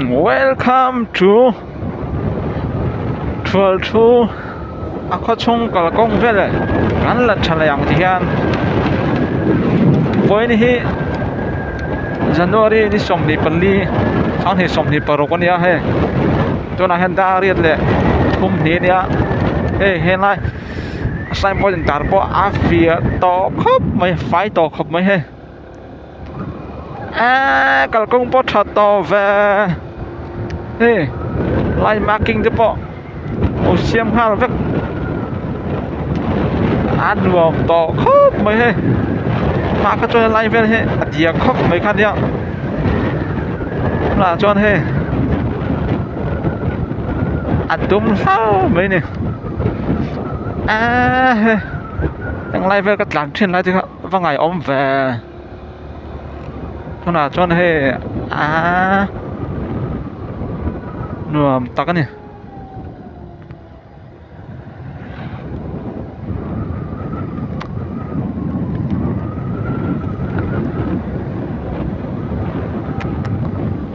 Welcome to 12 Ako chung kalkong vele kan la chalayang tihan Voi ni hi January ni somni pali sang hi somni parokon ya he to na hen da riat le thum ni nia he lai sai mo den tar po afia to khop mai fai to khop mai he kalkong po tha to ve he lai marking te po o siam hal vek ăn vào to khóc mấy he mà cái cho lại về he dia khóc mấy khăn đeo là cho he ăn tôm sao mấy nè he đang lại về cái làm trên lại thì vào ngày ôm về cho he nuông tắc nè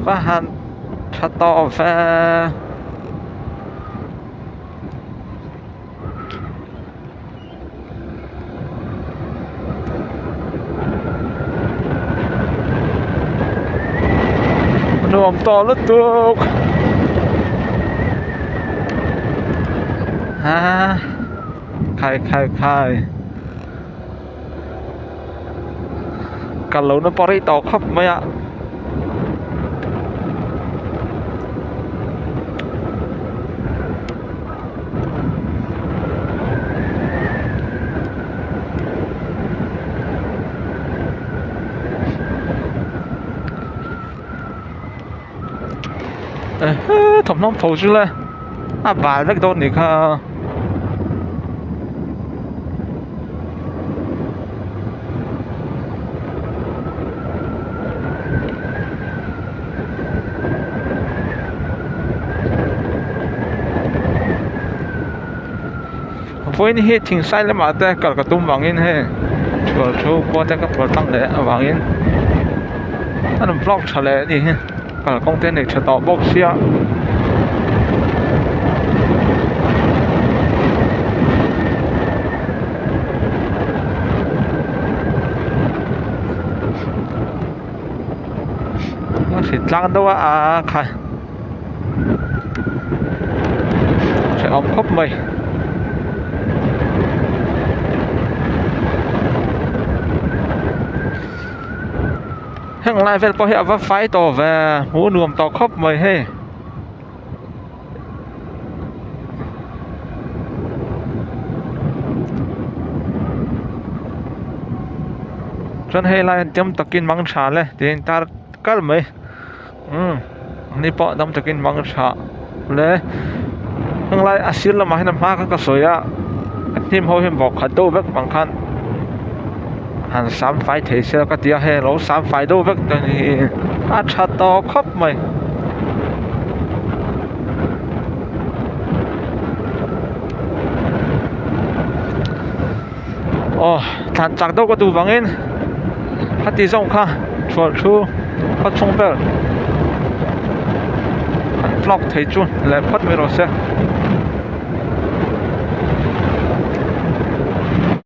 Bahan satu ve nuông to letuk khai kalau nó pori to khop mấy ạ thầm nông phù chứ lên bà rất tốt nè ha với những hiện sai là mà ta cả tung vàng in he rồi chú qua ta các tăng lệ vàng in ta làm vlog trả lệ gì he cả công ty này trở tạo box xia nó chỉ lăng đâu khai sẽ ống khóc mày hang lại về có hiệu và phái tổ về hú nuông tàu khóc mày he chân he lại chấm takin mang trà le tiền ta cắt mày ni po đâm takin mang trà le hang lại asil là mà nằm ha các soi á team hồi hem bọc khát đâu vất bằng khăn hàng sám phải thế sẽ có tia hè lỗ sám phải đâu vất thì chặt to khóc mày thằng chặt đâu có tụ vắng in hát tí rong kha chuột chu phát冲bel vlog thấy chun lại phát mê rồi xe